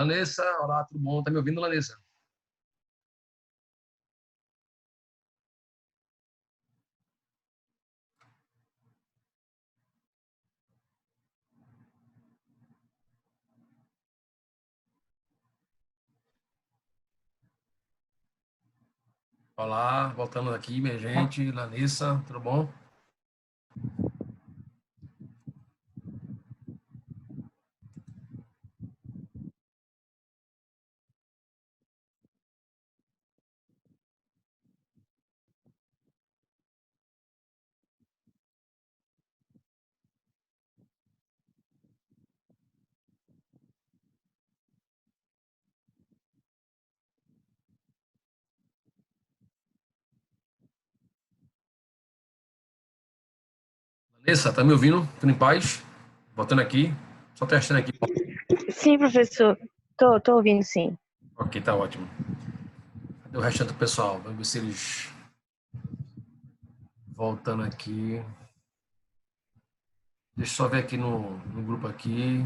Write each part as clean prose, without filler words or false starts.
Lanessa, olá, tudo bom? Tá me ouvindo, Lanessa? Olá, voltando aqui, minha gente. Lanessa, tudo bom? Lanessa, tá me ouvindo? Tudo em paz? Voltando aqui, só testando aqui. Sim, professor. Tô ouvindo, sim. Ok, tá ótimo. Cadê o restante do pessoal? Vamos ver se eles... Voltando aqui. Deixa eu só ver aqui no grupo aqui.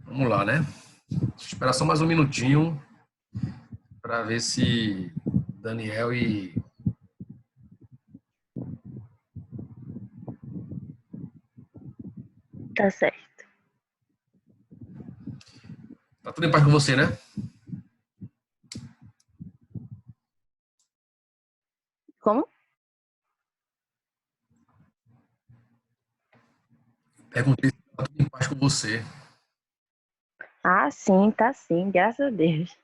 Vamos lá, né? Deixa eu esperar só mais um minutinho para ver se Daniel e... Tá certo. Tá tudo em paz com você, né? Como? Perguntei se tá tudo em paz com você. Ah, sim, tá sim, graças a Deus.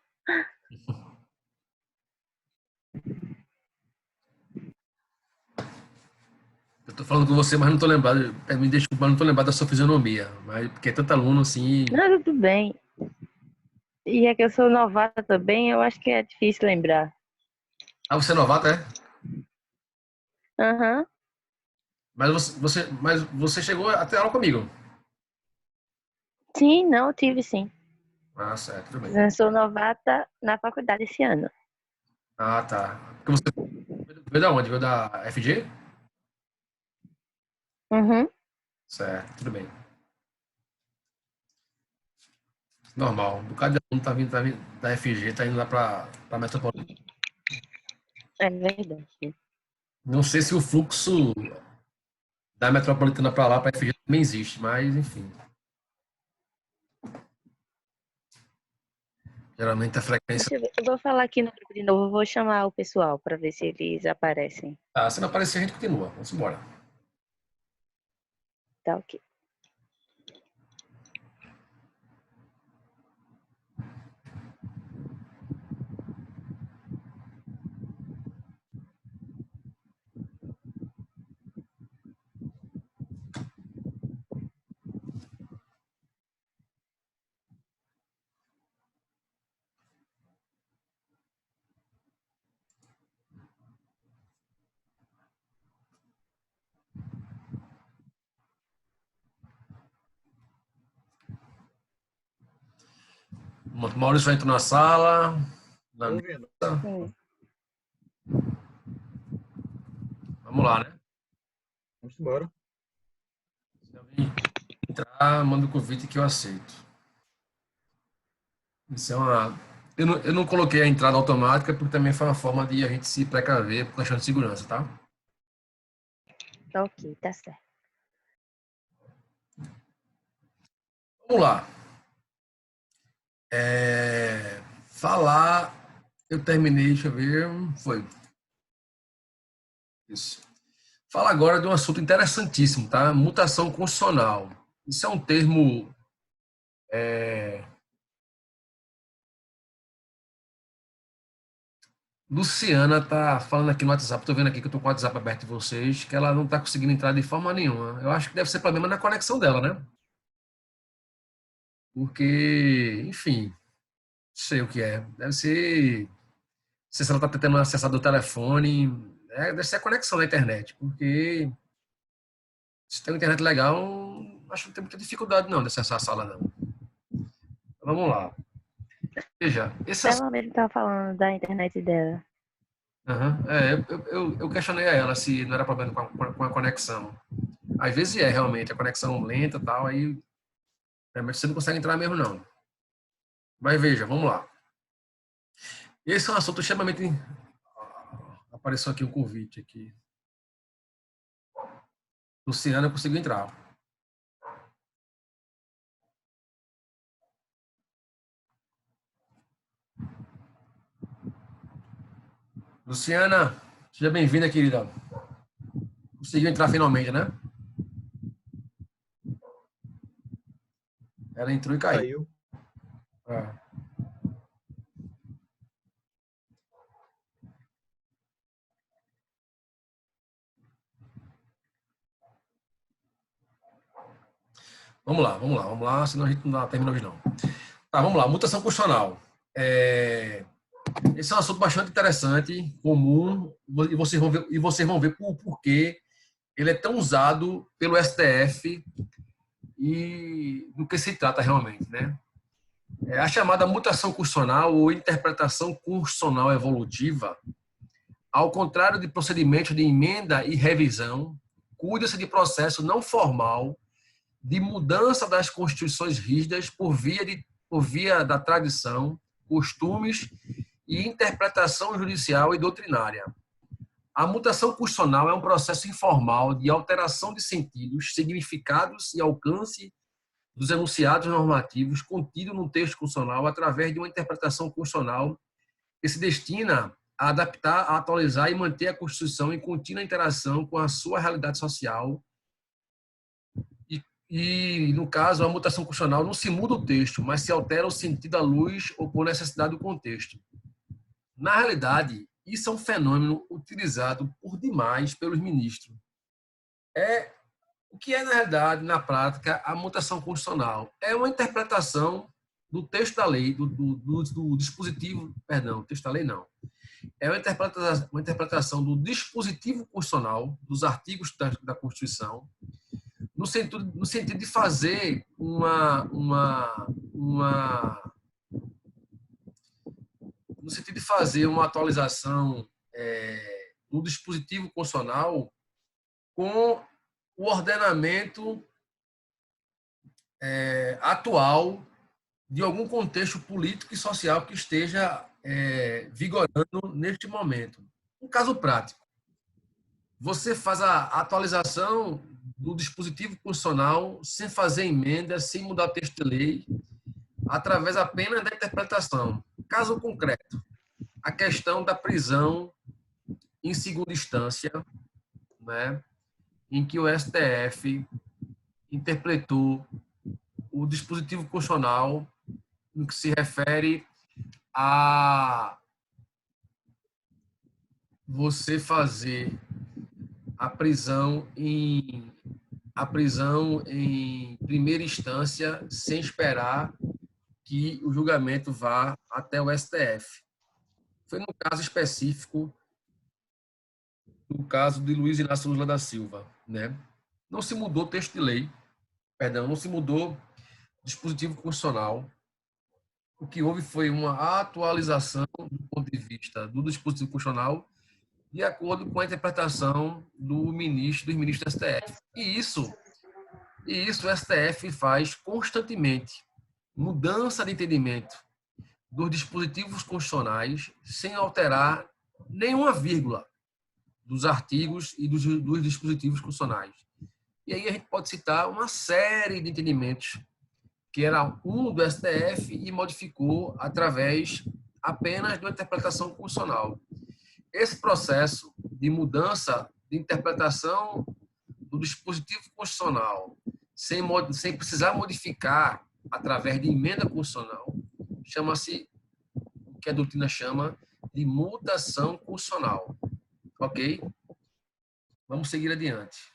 Eu tô falando com você, mas não tô lembrado. Me desculpa, mas não tô lembrado da sua fisionomia. Mas porque é tanto aluno assim. Não, tudo bem. E é que eu sou novata também, eu acho que é difícil lembrar. Ah, você é novato, é? Aham. Mas você chegou até aula comigo. Sim, não, eu tive sim. Ah, certo, tudo bem. Eu sou novata na faculdade esse ano. Ah, tá. Porque você veio da onde? Veio da FG? Uhum. Certo, tudo bem. Normal. Um bocado de aluno tá vindo da FG, tá indo lá pra Metropolitana. É verdade. Não sei se o fluxo da Metropolitana pra lá, pra FG, também existe, mas enfim. Geralmente a frequência. Deixa eu ver. Eu vou falar aqui no grupo de novo, eu vou chamar o pessoal para ver se eles aparecem. Ah, se não aparecer, a gente continua. Vamos embora. Tá ok. Maurício vai entrar na sala. Tô ouvindo. Sim. Vamos lá, né? Vamos embora. Se alguém entrar, manda o convite que eu aceito. Isso é uma. Eu não coloquei a entrada automática porque também foi uma forma de a gente se precaver por questão de segurança, tá? Tá ok, tá certo. Vamos lá. Falar. Eu terminei, deixa eu ver. Foi. Isso. Fala agora de um assunto interessantíssimo, tá? Mutação constitucional. Isso é um termo. Luciana tá falando aqui no WhatsApp, tô vendo aqui que eu tô com o WhatsApp aberto de vocês, que ela não tá conseguindo entrar de forma nenhuma. Eu acho que deve ser problema na conexão dela, né? Porque, enfim, não sei o que é. Deve ser. Não sei se ela tá tentando acessar do telefone. Deve ser a conexão da internet, porque se tem uma internet legal, acho que não tem muita dificuldade não de acessar a sala, não. Então, vamos lá. Veja, esse assunto... Ela mesmo tava falando da internet dela. Eu questionei a ela se não era problema com a conexão. Às vezes é, realmente, a conexão lenta e tal, aí realmente você não consegue entrar mesmo, não. Mas veja, vamos lá. Esse é um assunto extremamente... Apareceu aqui um convite aqui. Luciana conseguiu entrar. Luciana, seja bem-vinda, querida. Conseguiu entrar finalmente, né? Ela entrou e caiu. Caiu. É. Vamos lá, senão a gente não termina hoje não. Tá, vamos lá, mutação constitucional. Esse é um assunto bastante interessante, comum, e vocês vão ver por porquê ele é tão usado pelo STF e do que se trata realmente, né? A chamada mutação constitucional ou interpretação constitucional evolutiva, ao contrário de procedimentos de emenda e revisão, cuida-se de processo não formal de mudança das constituições rígidas por via da tradição, costumes e interpretação judicial e doutrinária. A mutação constitucional é um processo informal de alteração de sentidos, significados e alcance dos enunciados normativos contidos no texto constitucional através de uma interpretação constitucional que se destina a adaptar, a atualizar e manter a Constituição em contínua interação com a sua realidade social. E, no caso, a mutação constitucional não se muda o texto, mas se altera o sentido à luz ou por necessidade do contexto. Na realidade, isso é um fenômeno utilizado por demais pelos ministros. O que é, na realidade, na prática, a mutação constitucional? É uma interpretação do texto da lei, do dispositivo, perdão, texto da lei não. É uma interpretação do dispositivo constitucional, dos artigos da Constituição, no sentido de fazer no sentido de fazer uma atualização do dispositivo constitucional com o ordenamento atual de algum contexto político e social que esteja vigorando neste momento. Um caso prático. Você faz a atualização do dispositivo constitucional sem fazer emenda, sem mudar o texto de lei, através apenas da interpretação. Caso concreto, a questão da prisão em segunda instância, né, em que o STF interpretou o dispositivo constitucional no que se refere a você fazer a prisão em primeira instância sem esperar que o julgamento vá até o STF. Foi no caso específico, no caso de Luiz Inácio Lula da Silva, né? Não se mudou o texto de lei, não se mudou o dispositivo constitucional. O que houve foi uma atualização do ponto de vista do dispositivo constitucional de acordo com a interpretação dos ministros do STF. E isso o STF faz constantemente. Mudança de entendimento dos dispositivos constitucionais sem alterar nenhuma vírgula dos artigos e dos dispositivos constitucionais. E aí a gente pode citar uma série de entendimentos que era um do STF e modificou através apenas de uma interpretação constitucional. Esse processo de mudança de interpretação do dispositivo constitucional sem precisar modificar através de emenda constitucional chama-se, o que a doutrina chama de mutação constitucional. Ok? Vamos seguir adiante.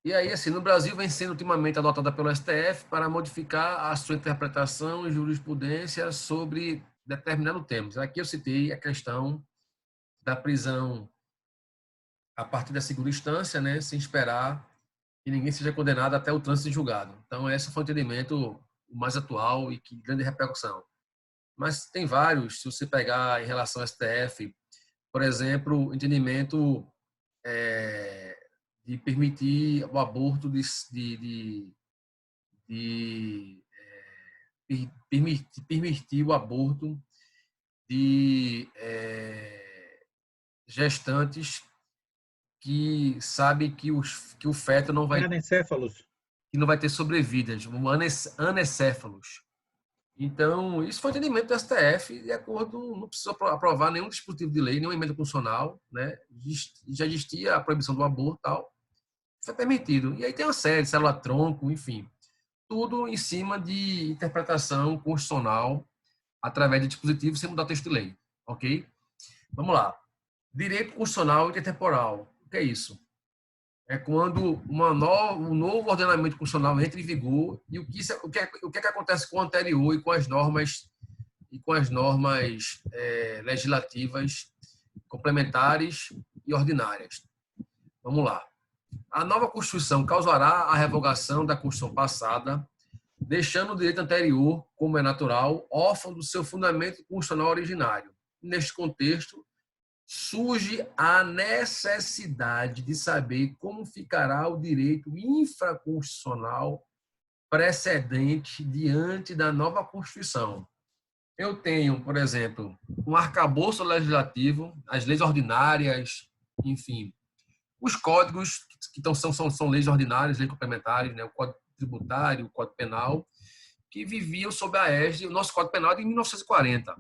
E aí, assim, no Brasil vem sendo ultimamente adotada pelo STF para modificar a sua interpretação e jurisprudência sobre determinado tema. Aqui eu citei a questão da prisão a partir da segunda instância, né, sem esperar que ninguém seja condenado até o trânsito de julgado. Então, esse foi o entendimento mais atual e que grande repercussão. Mas tem vários, se você pegar em relação ao STF, por exemplo, o entendimento de permitir o aborto, permitir o aborto de gestantes que sabem que o feto não vai Anencéfalos. que não vai ter sobrevidas, anencéfalos. Então, isso foi o entendimento do STF, de acordo, não precisa aprovar nenhum dispositivo de lei, nenhuma emenda constitucional, né? Já existia a proibição do aborto e tal, foi permitido. E aí tem uma série, célula-tronco, enfim, tudo em cima de interpretação constitucional através de dispositivos sem mudar o texto de lei, ok? Vamos lá. Direito constitucional intertemporal. O que é isso? É quando um novo ordenamento constitucional entra em vigor e o que acontece com o anterior e com as normas legislativas complementares e ordinárias. Vamos lá. A nova Constituição causará a revogação da Constituição passada, deixando o direito anterior, como é natural, órfão do seu fundamento constitucional originário. Neste contexto, surge a necessidade de saber como ficará o direito infraconstitucional precedente diante da nova Constituição. Eu tenho, por exemplo, um arcabouço legislativo, as leis ordinárias, enfim, os códigos que são leis ordinárias, leis complementares, né? O Código Tributário, o Código Penal, que viviam sob a égide, o nosso Código Penal é de 1940,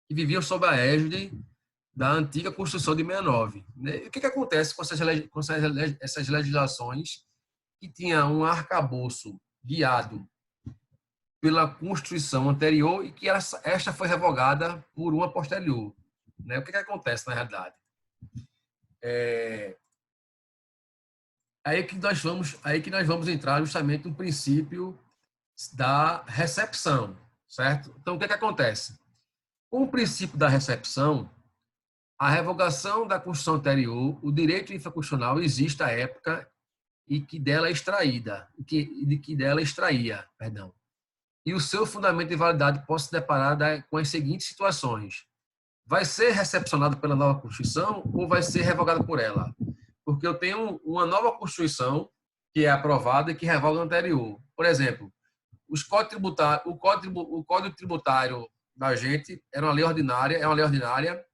que viviam sob a égide da antiga Constituição de 69. O que acontece com essas legislações que tinha um arcabouço guiado pela Constituição anterior e que esta foi revogada por uma posterior? O que acontece na realidade? Aí que nós vamos entrar justamente no princípio da recepção, certo? Então, o que acontece? Com o princípio da recepção, a revogação da Constituição anterior, o direito infraconstitucional existe à época e que dela é extraída, perdão. E o seu fundamento de validade pode se deparar com as seguintes situações: vai ser recepcionado pela nova Constituição ou vai ser revogado por ela? Porque eu tenho uma nova Constituição que é aprovada e que revoga a anterior. Por exemplo, o Código Tributário da gente é uma lei ordinária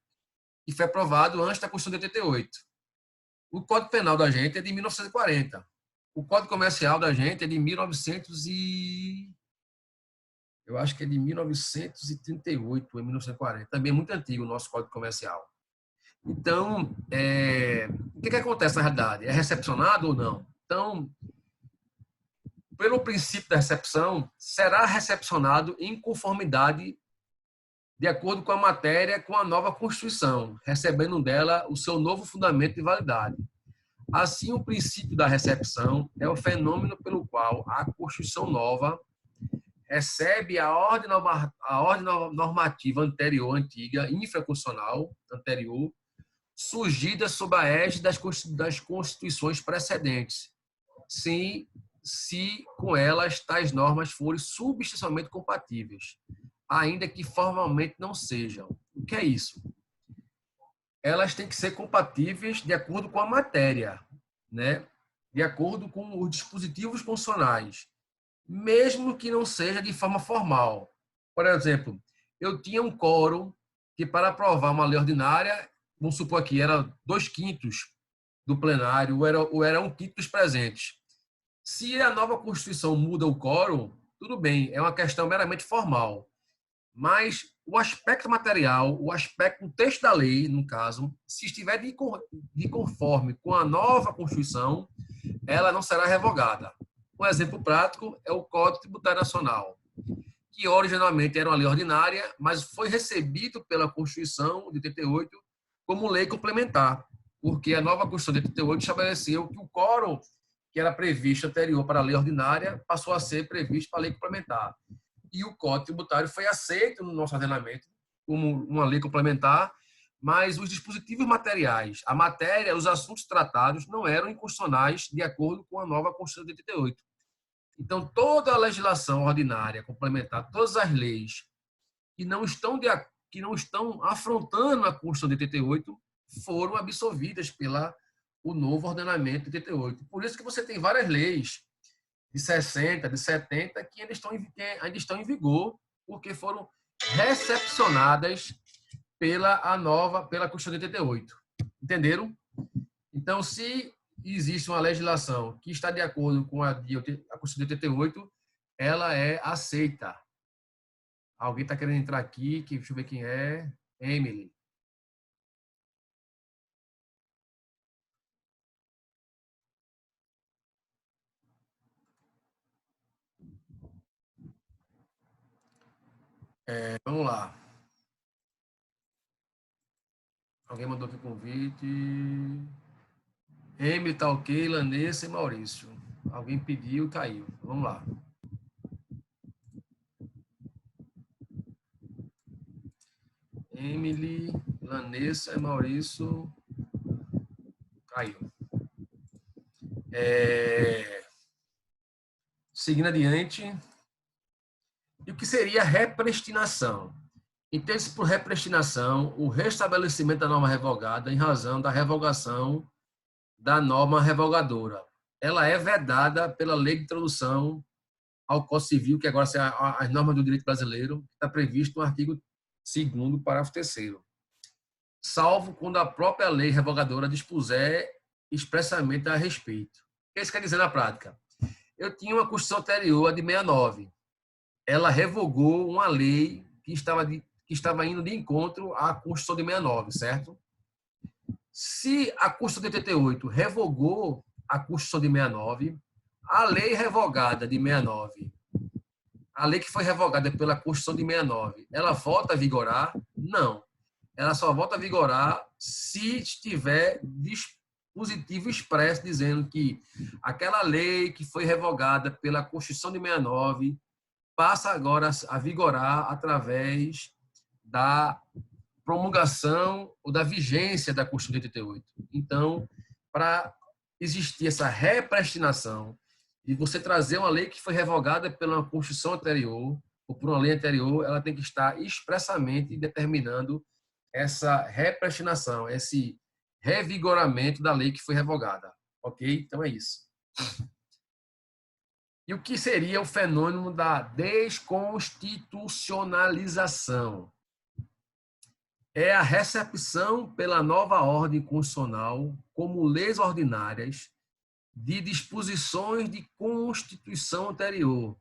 que foi aprovado antes da Constituição de 88. O Código Penal da gente é de 1940. O Código Comercial da gente é de 1938 ou 1940. Também é muito antigo o nosso Código Comercial. Então, o que acontece na realidade? É recepcionado ou não? Então, pelo princípio da recepção, será recepcionado em conformidade de acordo com a matéria, com a nova Constituição, recebendo dela o seu novo fundamento de validade. Assim, o princípio da recepção é o fenômeno pelo qual a Constituição nova recebe a ordem normativa antiga, infraconstitucional anterior, surgida sob a égide das constituições precedentes, se com elas tais normas forem substancialmente compatíveis, ainda que formalmente não sejam. O que é isso? Elas têm que ser compatíveis de acordo com a matéria, né? De acordo com os dispositivos constitucionais, mesmo que não seja de forma formal. Por exemplo, eu tinha um quórum que, para aprovar uma lei ordinária, vamos supor que era 2/5 do plenário, ou era 1/5 dos presentes. Se a nova Constituição muda o quórum, tudo bem, é uma questão meramente formal. Mas o aspecto material, o texto da lei, no caso, se estiver de conforme com a nova Constituição, ela não será revogada. Um exemplo prático é o Código Tributário Nacional, que originalmente era uma lei ordinária, mas foi recebido pela Constituição de 88 como lei complementar, porque a nova Constituição de 88 estabeleceu que o quórum que era previsto anterior para a lei ordinária passou a ser previsto para a lei complementar. E o Código Tributário foi aceito no nosso ordenamento como uma lei complementar, mas os dispositivos materiais, a matéria, os assuntos tratados não eram inconstitucionais de acordo com a nova Constituição de 88. Então, toda a legislação ordinária, complementar, todas as leis que não estão afrontando a Constituição de 88 foram absolvidas pela o novo ordenamento de 88. Por isso que você tem várias leis de 60, de 70, que ainda estão em vigor, porque foram recepcionadas pela Constituição de 88. Entenderam? Então, se existe uma legislação que está de acordo com a Constituição de 88, ela é aceita. Alguém está querendo entrar aqui, deixa eu ver quem é. Emily. Vamos lá. Alguém mandou aqui convite. Emily tá ok, Lanessa e Maurício. Alguém pediu e caiu. Vamos lá. Emily, Lanessa e Maurício caiu. Seguindo adiante. E o que seria repristinação? Entende-se por repristinação o restabelecimento da norma revogada em razão da revogação da norma revogadora. Ela é vedada pela Lei de Introdução ao Código Civil, que agora é as normas do direito brasileiro, que está previsto no artigo 2º, parágrafo 3º. Salvo quando a própria lei revogadora dispuser expressamente a respeito. O que isso quer dizer na prática? Eu tinha uma Constituição anterior, a de 69. Ela revogou uma lei que estava indo de encontro à Constituição de 69, certo? Se a Constituição de 88 revogou a Constituição de 69, a lei revogada de 69, a lei que foi revogada pela Constituição de 69, ela volta a vigorar? Não. Ela só volta a vigorar se tiver dispositivo expresso dizendo que aquela lei que foi revogada pela Constituição de 69 passa agora a vigorar através da promulgação ou da vigência da Constituição de 88. Então, para existir essa repristinação e você trazer uma lei que foi revogada pela Constituição anterior ou por uma lei anterior, ela tem que estar expressamente determinando essa repristinação, esse revigoramento da lei que foi revogada. Ok? Então é isso. E o que seria o fenômeno da desconstitucionalização? É a recepção pela nova ordem constitucional como leis ordinárias de disposições de Constituição anterior.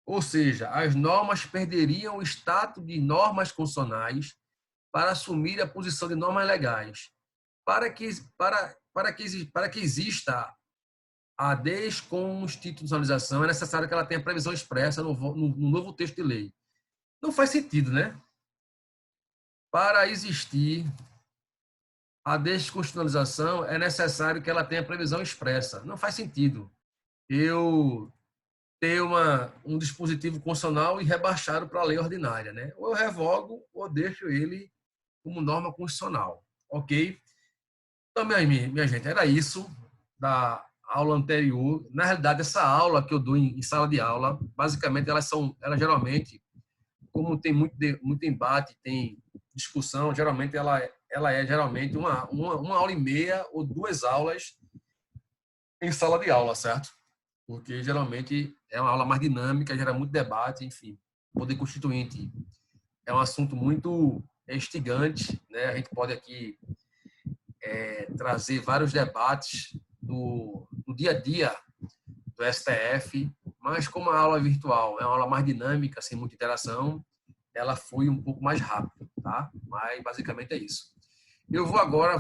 Ou seja, as normas perderiam o status de normas constitucionais para assumir a posição de normas legais. Para que exista a desconstitucionalização, é necessário que ela tenha previsão expressa no novo texto de lei. Não faz sentido, né? Para existir a desconstitucionalização, é necessário que ela tenha previsão expressa. Não faz sentido eu ter um dispositivo constitucional e rebaixá-lo para a lei ordinária, né? Ou eu revogo ou deixo ele como norma constitucional, ok? Então, minha gente, era isso da aula anterior. Na realidade, essa aula que eu dou em sala de aula, basicamente, elas geralmente, como tem muito embate, tem discussão, geralmente ela é geralmente uma aula e meia ou 2 aulas em sala de aula, certo? Porque geralmente é uma aula mais dinâmica, gera muito debate, enfim. Poder constituinte é um assunto muito instigante, né? A gente pode aqui trazer vários debates do dia a dia do STF, mas como a aula virtual é uma aula mais dinâmica, sem muita interação, ela foi um pouco mais rápida, tá? Mas basicamente é isso. Eu vou agora,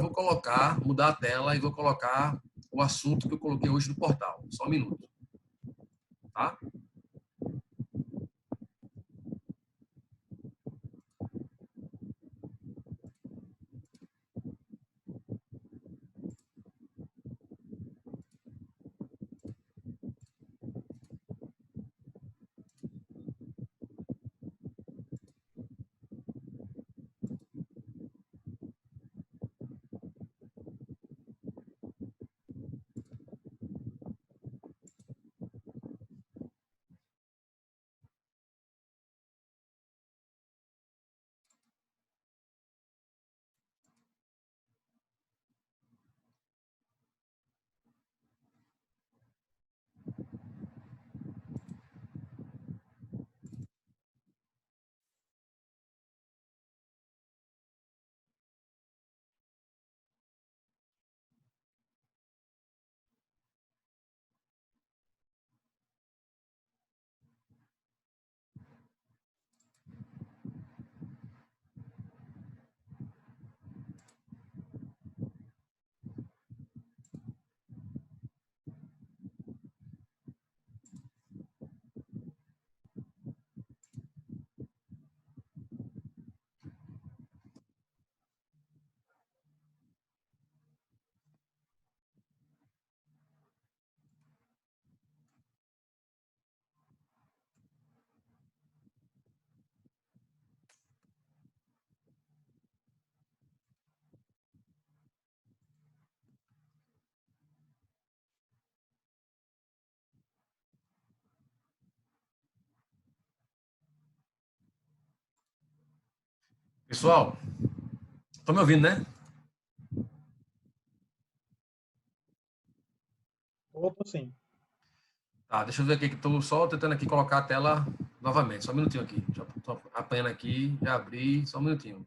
mudar a tela e vou colocar o assunto que eu coloquei hoje no portal. Só um minuto. Tá? Pessoal, estão me ouvindo, né? Outro sim. Tá, deixa eu ver aqui que estou só tentando aqui colocar a tela novamente. Só um minutinho aqui. Já estou apanhando aqui, já abri, só um minutinho.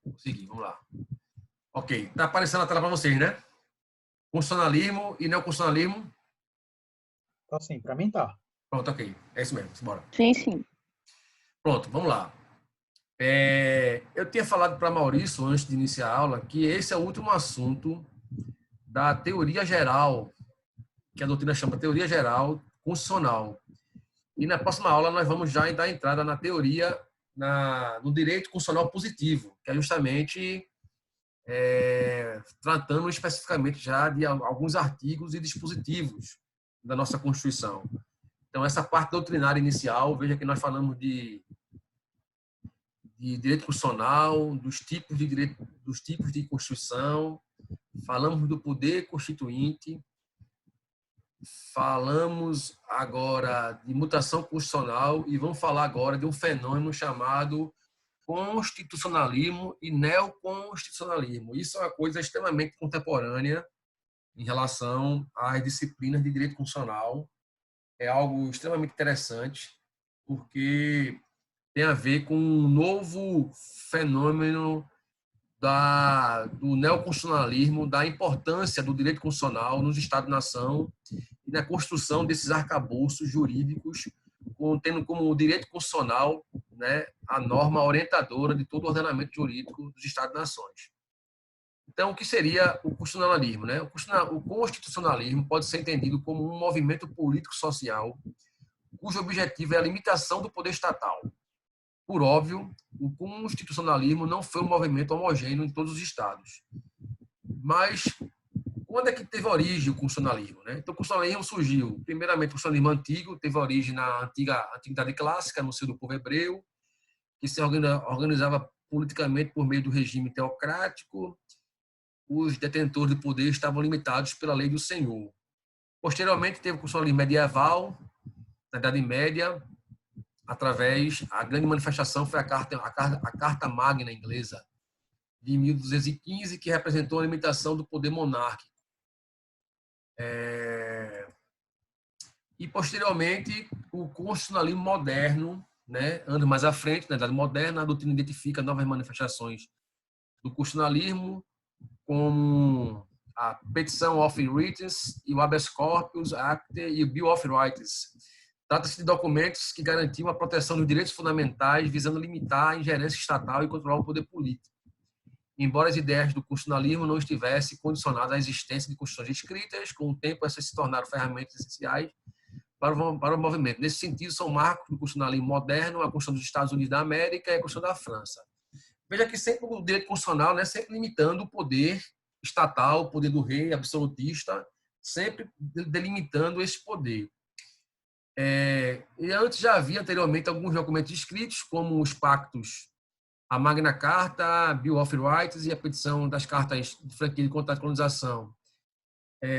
Consegui, vamos lá. Ok, tá aparecendo a tela para vocês, né? Constitucionalismo e neoconstitucionalismo. Tá assim, pra mim tá. Pronto, ok. É isso mesmo, bora. Sim, sim. Pronto, vamos lá. Eu tinha falado para Maurício, antes de iniciar a aula, que esse é o último assunto da teoria geral, que a doutrina chama teoria geral constitucional. E na próxima aula nós vamos já dar entrada na teoria, no direito constitucional positivo, que é justamente tratando especificamente já de alguns artigos e dispositivos da nossa Constituição. Então, essa parte doutrinária inicial, veja que nós falamos de direito constitucional, dos tipos de direito, dos tipos de Constituição, falamos do poder constituinte, falamos agora de mutação constitucional e vamos falar agora de um fenômeno chamado constitucionalismo e neoconstitucionalismo. Isso é uma coisa extremamente contemporânea em relação às disciplinas de direito constitucional. É algo extremamente interessante, porque tem a ver com um novo fenômeno do neoconstitucionalismo, da importância do direito constitucional nos Estados-nação e na construção desses arcabouços jurídicos, tendo como direito constitucional, né, a norma orientadora de todo o ordenamento jurídico dos Estados-nações. Então, o que seria o constitucionalismo? Né? O constitucionalismo pode ser entendido como um movimento político-social cujo objetivo é a limitação do poder estatal. Por óbvio, o constitucionalismo não foi um movimento homogêneo em todos os estados. Mas quando é que teve origem o constitucionalismo? Né? Então, o constitucionalismo surgiu, primeiramente, o constitucionalismo antigo, teve origem na antiguidade clássica, no seio do povo hebreu, que se organizava politicamente por meio do regime teocrático. Os detentores do poder estavam limitados pela lei do Senhor. Posteriormente, teve o constitucionalismo medieval, na Idade Média, através, a grande manifestação foi a Carta Magna inglesa, de 1215, que representou a limitação do poder monárquico. E, posteriormente, o constitucionalismo moderno, né, anos mais à frente, na Idade Moderna, a doutrina identifica novas manifestações do constitucionalismo, como a Petition of Writs e o Habeas Corpus Act e o Bill of Rights. Trata-se de documentos que garantiam a proteção dos direitos fundamentais, visando limitar a ingerência estatal e controlar o poder político. Embora as ideias do constitucionalismo não estivessem condicionadas à existência de constituições escritas, com o tempo essas se tornaram ferramentas essenciais para o movimento. Nesse sentido, são marcos do constitucionalismo moderno a Constituição dos Estados Unidos da América e a Constituição da França. Veja que sempre o direito constitucional, né, sempre limitando o poder estatal, o poder do rei absolutista, sempre delimitando esse poder. E antes já havia anteriormente alguns documentos escritos, como os pactos, a Magna Carta, a Bill of Rights e a petição das cartas de franquia de contrato de colonização.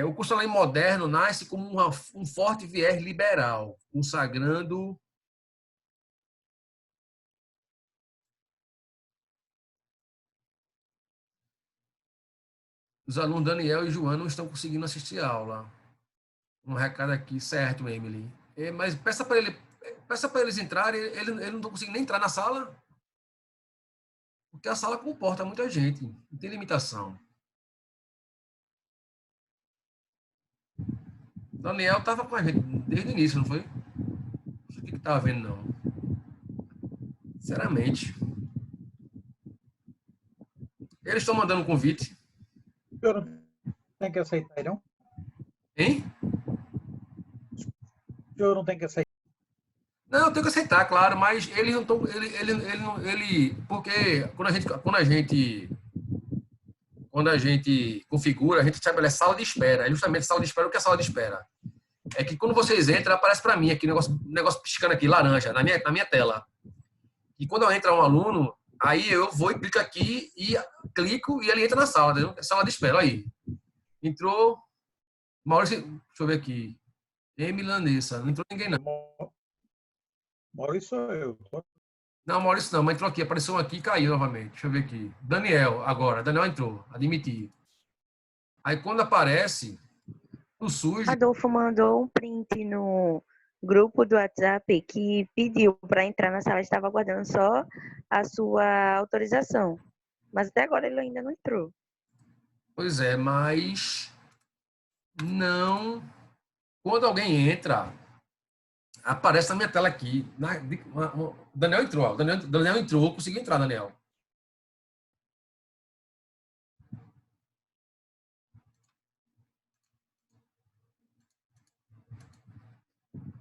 O constitucionalismo moderno nasce como um forte viés liberal, consagrando os alunos Daniel e Joana não estão conseguindo assistir a aula. Um recado aqui, certo, Emily. Mas peça para eles entrarem, ele não está conseguindo nem entrar na sala, porque a sala comporta muita gente, não tem limitação. Daniel estava com a gente desde o início, não foi? Não sei o que estava vendo, não. Sinceramente. Eles estão mandando um convite. Eu não tenho que aceitar, não? Hein? Eu não tenho que aceitar. Não, eu tenho que aceitar, claro, mas eles não estão. Porque quando a gente configura, a gente estabelece sala de espera. É justamente sala de espera. O que é sala de espera? É que quando vocês entram, aparece para mim aqui, negócio piscando aqui, laranja, na minha tela. E quando entra um aluno, aí eu vou e clico aqui, e clico e ele entra na sala, entendeu? É sala de espera, aí. Entrou. Maurício, deixa eu ver aqui. Emilanessa, não entrou ninguém, não. Maurício sou eu. Não, Maurício não, mas entrou aqui, apareceu um aqui e caiu novamente. Deixa eu ver aqui. Daniel, agora. Daniel entrou, admitir. Aí quando aparece, no surge. Adolfo mandou um print no grupo do WhatsApp que pediu para entrar na sala, estava aguardando só a sua autorização. Mas até agora ele ainda não entrou. Pois é, mas não. Quando alguém entra, aparece na minha tela aqui. Daniel entrou, ó. Daniel entrou, conseguiu entrar, Daniel.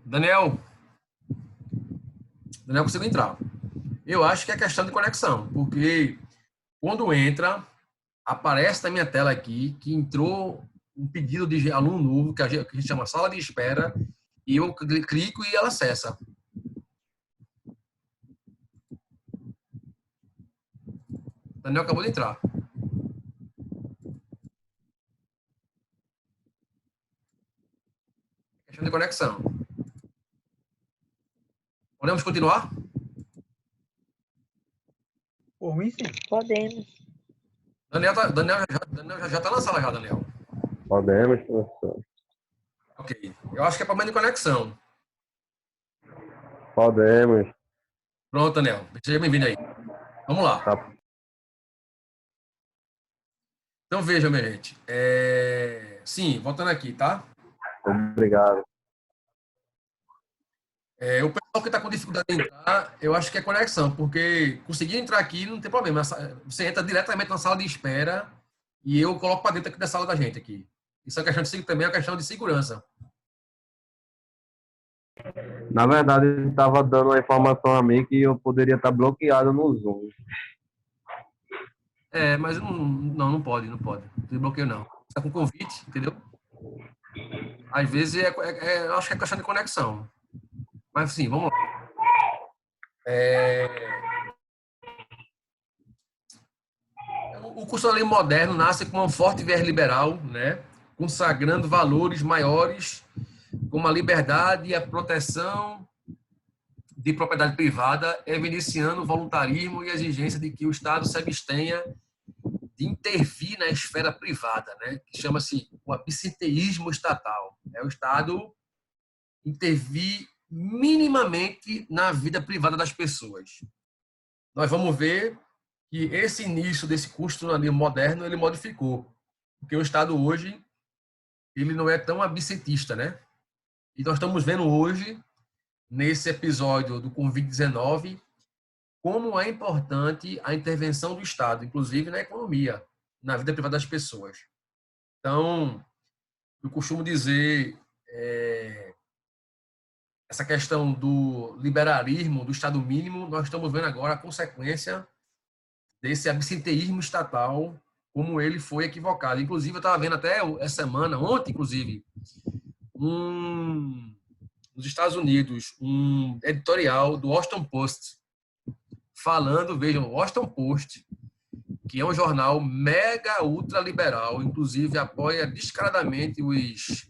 Daniel, Daniel conseguiu entrar. Eu acho que é questão de conexão, porque quando entra, aparece na minha tela aqui que entrou um pedido de aluno novo, que a gente chama sala de espera, e eu clico e ela acessa. Daniel acabou de entrar. Questão de conexão. Podemos continuar? Por mim, sim. Podemos. Daniel já está na sala já, Daniel. Podemos, professor. Ok. Eu acho que é problema de conexão. Podemos. Pronto, Daniel. Seja bem-vindo aí. Vamos lá. Tá. Então, veja, minha gente. Sim, voltando aqui, tá? Obrigado. O pessoal que está com dificuldade de entrar, eu acho que é conexão, porque conseguir entrar aqui não tem problema. Você entra diretamente na sala de espera e eu coloco para dentro aqui da sala da gente aqui. Isso é também é uma questão de segurança. Na verdade, ele estava dando uma informação a mim que eu poderia estar bloqueado no Zoom. Mas não pode, não pode. Não tem bloqueio, não. Você está com convite, entendeu? Às vezes, eu acho que é questão de conexão. Mas, sim, vamos lá. O constitucionalismo moderno nasce com um forte viés liberal, né? Consagrando valores maiores como a liberdade e a proteção de propriedade privada, evidenciando o voluntarismo e a exigência de que o Estado se abstenha de intervir na esfera privada, né? Que chama-se o absenteísmo estatal. É o Estado intervir minimamente na vida privada das pessoas. Nós vamos ver que esse início desse constitucionalismo moderno ele modificou, porque o Estado hoje ele não é tão absentista, né? E nós estamos vendo hoje nesse episódio do Covid-19 como é importante a intervenção do Estado, inclusive na economia, na vida privada das pessoas. Então, eu costumo dizer essa questão do liberalismo, do Estado mínimo, nós estamos vendo agora a consequência desse absenteísmo estatal, como ele foi equivocado. Inclusive, eu estava vendo até essa semana, ontem, inclusive, nos Estados Unidos, um editorial do Washington Post, falando, vejam, o Washington Post, que é um jornal mega ultra liberal, inclusive apoia descaradamente os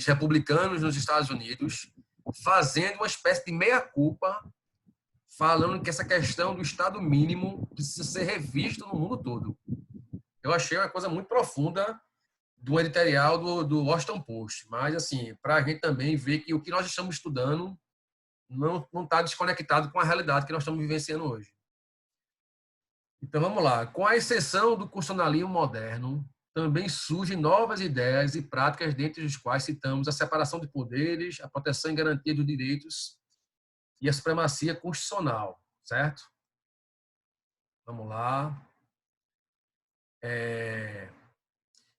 republicanos nos Estados Unidos, fazendo uma espécie de meia-culpa, falando que essa questão do Estado mínimo precisa ser revista no mundo todo. Eu achei uma coisa muito profunda do editorial do Washington Post, mas assim, para a gente também ver que o que nós estamos estudando não está desconectado com a realidade que nós estamos vivenciando hoje. Então vamos lá. Com a exceção do constitucionalismo moderno, também surgem novas ideias e práticas, dentre as quais citamos a separação de poderes, a proteção e garantia dos direitos e a supremacia constitucional, certo? Vamos lá.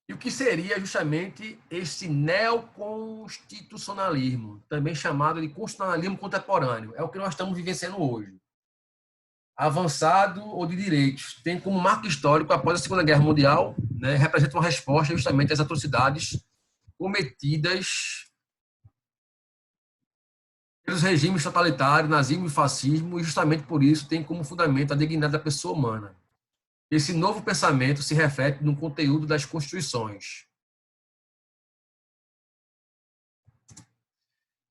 E o que seria justamente esse neoconstitucionalismo, também chamado de constitucionalismo contemporâneo? É o que nós estamos vivenciando hoje. Avançado ou de direitos, tem como marco histórico, após a Segunda Guerra Mundial, né, representa uma resposta justamente às atrocidades cometidas pelos regimes totalitários, nazismo e fascismo, e justamente por isso tem como fundamento a dignidade da pessoa humana. Esse novo pensamento se reflete no conteúdo das constituições.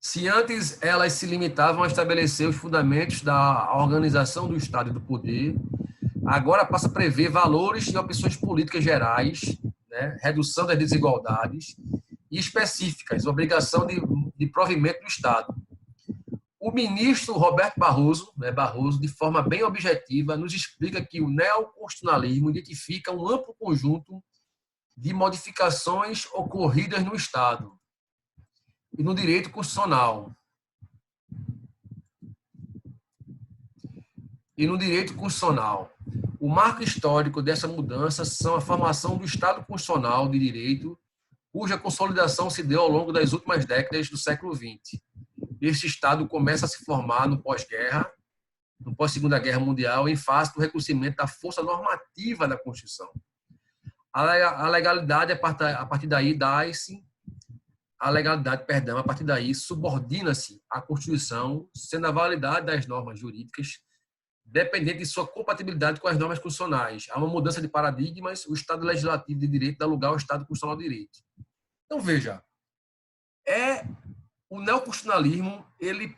Se antes elas se limitavam a estabelecer os fundamentos da organização do Estado e do poder, agora passa a prever valores e opções políticas gerais, né, redução das desigualdades e específicas, obrigação de provimento do Estado. O ministro Roberto Barroso, né, Barroso, de forma bem objetiva, nos explica que o neoconstitucionalismo identifica um amplo conjunto de modificações ocorridas no Estado e no direito constitucional. O marco histórico dessa mudança são a formação do Estado Constitucional de Direito, cuja consolidação se deu ao longo das últimas décadas do século XX. Este Estado começa a se formar no pós-guerra, no pós-Segunda Guerra Mundial, em face do reconhecimento da força normativa da Constituição. A legalidade, a partir daí, subordina-se à Constituição, sendo a validade das normas jurídicas dependente de sua compatibilidade com as normas constitucionais. Há uma mudança de paradigmas, o Estado Legislativo de Direito dá lugar ao Estado Constitucional de Direito. Então, veja, o neoconstitucionalismo, ele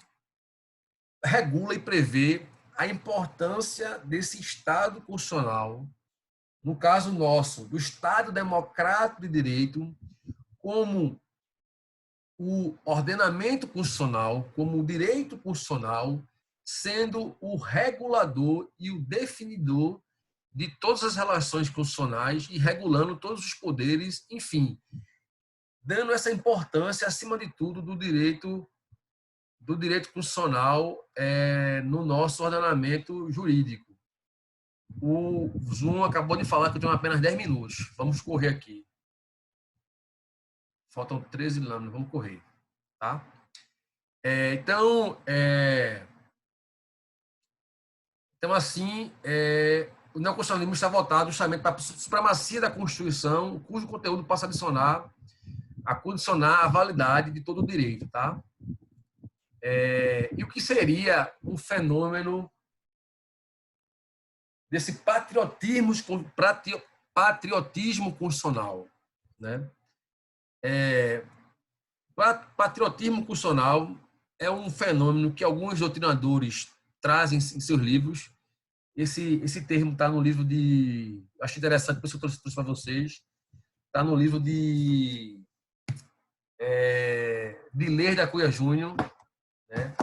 regula e prevê a importância desse Estado constitucional, no caso nosso, do Estado Democrático de Direito, como o ordenamento constitucional, como o direito constitucional, sendo o regulador e o definidor de todas as relações constitucionais e regulando todos os poderes, enfim, dando essa importância, acima de tudo, do direito constitucional no nosso ordenamento jurídico. O Zoom acabou de falar que eu tenho apenas 10 minutos. Vamos correr aqui. Faltam 13 lâminas, vamos correr. Tá? Então, assim, o neoconstitucionalismo está voltado justamente para a supremacia da Constituição, cujo conteúdo passa a condicionar a validade de todo o direito. Tá? E o que seria um fenômeno desse patriotismo constitucional, né? Patriotismo constitucional é um fenômeno que alguns doutrinadores trazem em seus livros. Esse termo está no livro de... Acho interessante, por isso eu trouxe para vocês. Está no livro de Diler da Cunha Júnior. Né?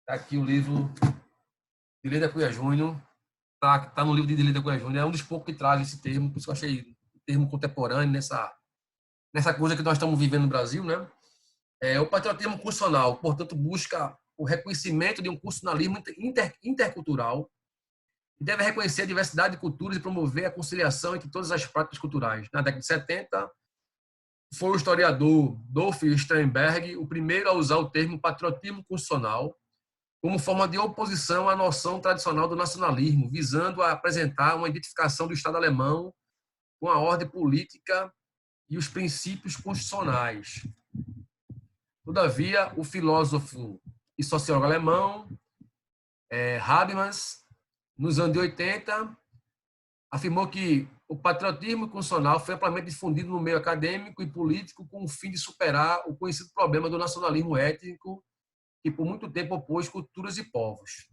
Está aqui o livro de Diler da Cunha Júnior. Está no livro de Diler da Cunha Júnior. É um dos poucos que traz esse termo, por isso que eu achei o termo contemporâneo nessa coisa que nós estamos vivendo no Brasil, né? O patriotismo constitucional, portanto, busca o reconhecimento de um constitucionalismo intercultural e deve reconhecer a diversidade de culturas e promover a conciliação entre todas as práticas culturais. Na década de 70, foi o historiador Dolph Sternberg o primeiro a usar o termo patriotismo constitucional como forma de oposição à noção tradicional do nacionalismo, visando a apresentar uma identificação do Estado alemão com a ordem política e os princípios constitucionais. Todavia, o filósofo e sociólogo alemão Habermas, nos anos de 80, afirmou que o patriotismo constitucional foi amplamente difundido no meio acadêmico e político com o fim de superar o conhecido problema do nacionalismo étnico que por muito tempo opôs culturas e povos.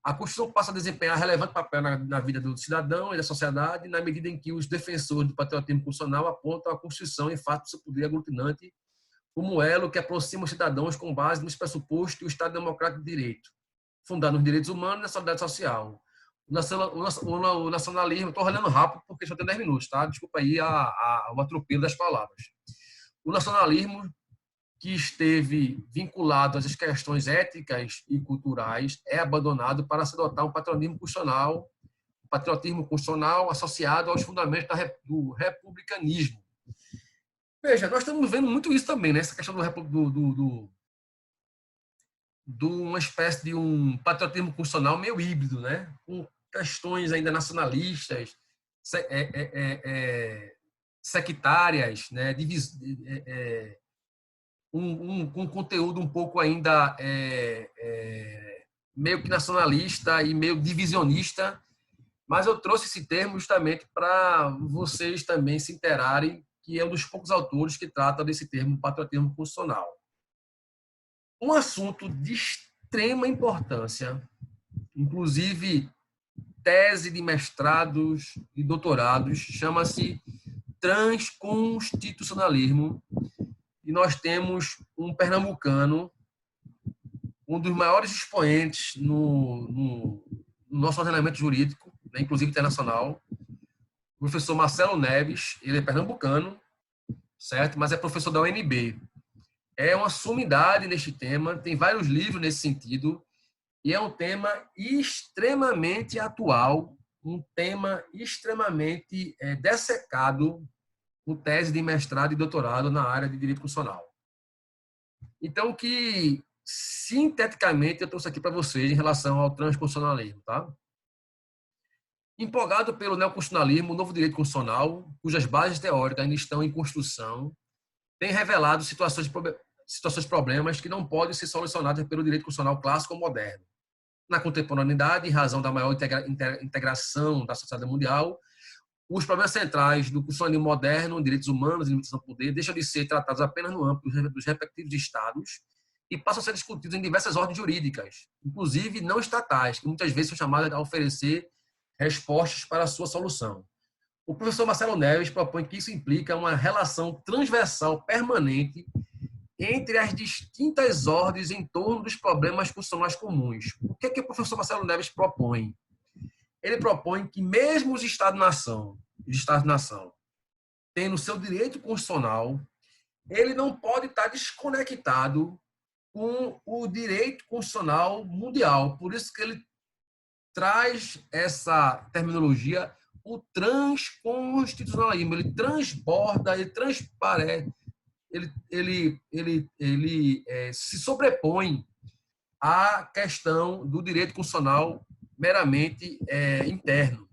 A Constituição passa a desempenhar relevante papel na vida do cidadão e da sociedade, na medida em que os defensores do patriotismo constitucional apontam a Constituição em fato do seu poder aglutinante como elo que aproxima os cidadãos com base nos pressupostos do Estado Democrático de Direito, fundado nos direitos humanos e na solidariedade social. O nacionalismo, estou olhando rápido porque só tem 10 minutos, tá? Desculpa aí o atropelo das palavras. O nacionalismo, que esteve vinculado às questões éticas e culturais, é abandonado para se adotar um patriotismo constitucional associado aos fundamentos do republicanismo. Veja, nós estamos vendo muito isso também, né? Essa questão de uma espécie de um patriotismo constitucional meio híbrido, né? Com questões ainda nacionalistas, sectárias, né? Um conteúdo um pouco ainda meio que nacionalista e meio divisionista, mas eu trouxe esse termo justamente para vocês também se inteirarem que é um dos poucos autores que trata desse termo patriotismo constitucional. Um assunto de extrema importância, inclusive tese de mestrados e doutorados, chama-se transconstitucionalismo. E nós temos um pernambucano, um dos maiores expoentes no nosso ordenamento jurídico, né, inclusive internacional, o professor Marcelo Neves. Ele é pernambucano, certo? Mas é professor da UNB. É uma sumidade neste tema, tem vários livros nesse sentido, e é um tema extremamente atual, um tema extremamente dessecado com tese de mestrado e doutorado na área de direito constitucional. Então, que sinteticamente eu trouxe aqui para vocês em relação ao transconstitucionalismo, tá? Empolgado pelo neoconstitucionalismo, o novo direito constitucional, cujas bases teóricas ainda estão em construção, tem revelado situações problemas que não podem ser solucionados pelo direito constitucional clássico ou moderno. Na contemporaneidade, em razão da maior integração da sociedade mundial, os problemas centrais do constitucionalismo moderno, direitos humanos e limitação do poder, deixam de ser tratados apenas no âmbito dos respectivos estados e passam a ser discutidos em diversas ordens jurídicas, inclusive não estatais, que muitas vezes são chamadas a oferecer respostas para a sua solução. O professor Marcelo Neves propõe que isso implica uma relação transversal permanente entre as distintas ordens em torno dos problemas constitucionais comuns. O que é que o professor Marcelo Neves propõe? Ele propõe que mesmo os Estados-nação, tendo seu direito constitucional, ele não pode estar desconectado com o direito constitucional mundial. Por isso que ele traz essa terminologia, o transconstitucionalismo. Ele transborda, ele transparece, ele se sobrepõe à questão do direito constitucional meramente interno,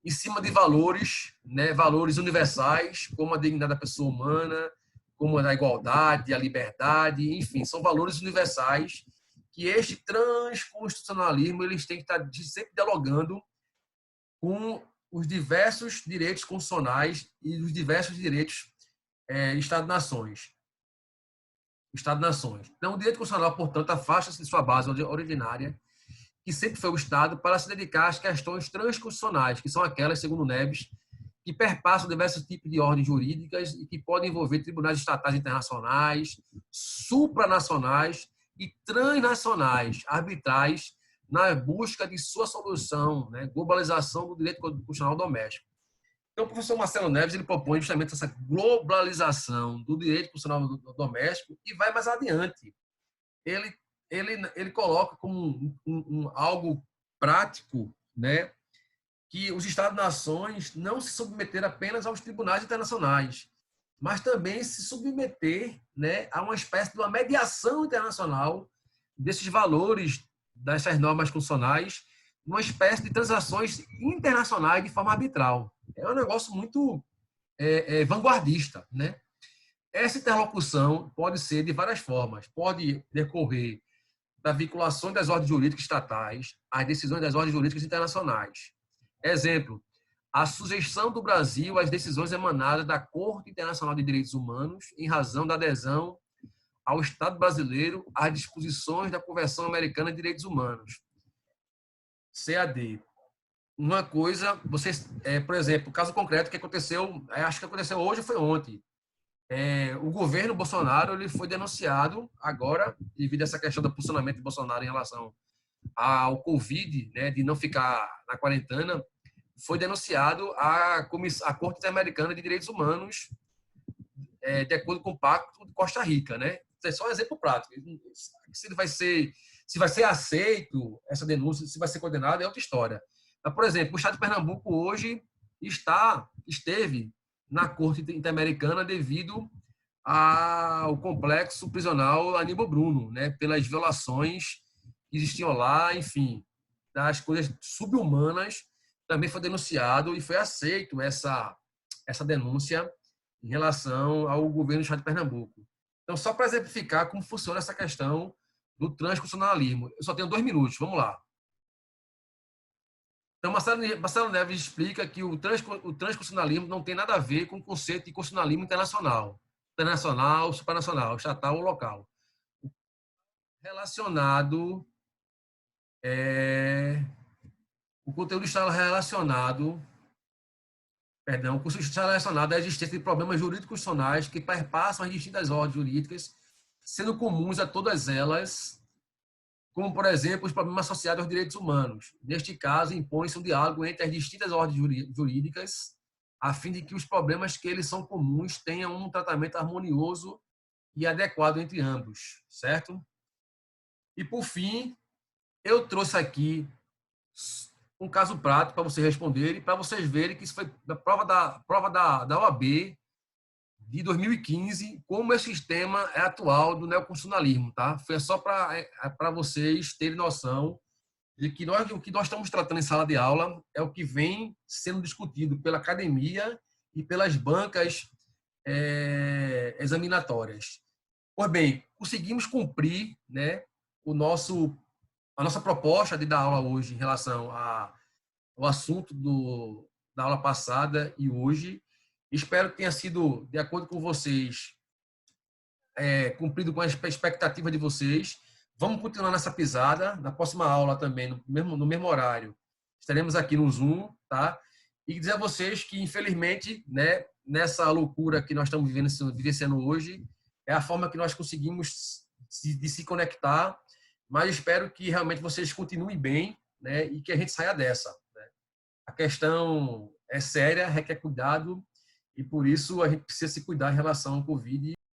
em cima de valores, né, valores universais, como a dignidade da pessoa humana, como a igualdade, a liberdade, enfim, são valores universais que este transconstitucionalismo eles têm que estar sempre dialogando com os diversos direitos constitucionais e os diversos direitos Estado-nações. Então, o direito constitucional, portanto, afasta-se de sua base originária, que sempre foi o Estado, para se dedicar às questões transconstitucionais, que são aquelas, segundo Neves, que perpassam diversos tipos de ordens jurídicas e que podem envolver tribunais estatais internacionais, supranacionais e transnacionais, arbitrais, na busca de sua solução, né? Globalização do direito constitucional doméstico. Então, o professor Marcelo Neves ele propõe justamente essa globalização do direito constitucional doméstico e vai mais adiante. Ele coloca como algo prático, né, que os Estados-nações não se submeteram apenas aos tribunais internacionais, mas também se submeter, né, a uma espécie de uma mediação internacional desses valores, dessas normas constitucionais, uma espécie de transações internacionais de forma arbitral. É um negócio muito vanguardista, né? Essa interlocução pode ser de várias formas. Pode decorrer da vinculação das ordens jurídicas estatais às decisões das ordens jurídicas internacionais. Exemplo, a sujeição do Brasil às decisões emanadas da Corte Internacional de Direitos Humanos em razão da adesão ao Estado brasileiro às disposições da Convenção Americana de Direitos Humanos, CAD. Uma coisa, vocês, por exemplo, o caso concreto que aconteceu, acho que aconteceu hoje ou foi ontem. O governo Bolsonaro ele foi denunciado agora, devido a essa questão do posicionamento de Bolsonaro em relação ao Covid, né, de não ficar na quarentena, foi denunciado à Corte Interamericana de Direitos Humanos, de acordo com o Pacto de Costa Rica, né? Isso é só um exemplo prático. Se vai ser aceito essa denúncia, se vai ser condenado, é outra história. Mas, por exemplo, o Estado de Pernambuco hoje esteve na Corte Interamericana devido ao complexo prisional Aníbal Bruno, né? Pelas violações que existiam lá, enfim, das coisas subhumanas, também foi denunciado e foi aceito essa denúncia em relação ao governo do Estado de Pernambuco. Então, só para exemplificar como funciona essa questão do transconstitucionalismo. Eu só tenho 2 minutos, vamos lá. Então, Marcelo Neves explica que o transconstitucionalismo não tem nada a ver com o conceito de constitucionalismo internacional, supranacional, estatal ou local. relacionado, o conteúdo está relacionado, perdão, o curso está relacionado à existência de problemas jurídicos constitucionais que perpassam as distintas ordens jurídicas, sendo comuns a todas elas, como, por exemplo, os problemas associados aos direitos humanos. Neste caso, impõe-se um diálogo entre as distintas ordens jurídicas, a fim de que os problemas que eles são comuns tenham um tratamento harmonioso e adequado entre ambos, certo? E, por fim, eu trouxe aqui um caso prático para vocês responderem, para vocês verem que isso foi da prova da OAB de 2015, como esse sistema é atual do neoconstitucionalismo, tá? Foi só para vocês terem noção de que o que nós estamos tratando em sala de aula é o que vem sendo discutido pela academia e pelas bancas examinatórias. Pois bem, conseguimos cumprir, né, a nossa proposta de dar aula hoje em relação ao assunto da aula passada e hoje. Espero que tenha sido, de acordo com vocês, cumprido com a expectativa de vocês. Vamos continuar nessa pisada. Na próxima aula também, no mesmo horário, estaremos aqui no Zoom, tá? E dizer a vocês que, infelizmente, né, nessa loucura que nós estamos vivenciando hoje, é a forma que nós conseguimos de se conectar, mas espero que realmente vocês continuem bem, né, e que a gente saia dessa, né? A questão é séria, requer cuidado, e por isso a gente precisa se cuidar em relação ao Covid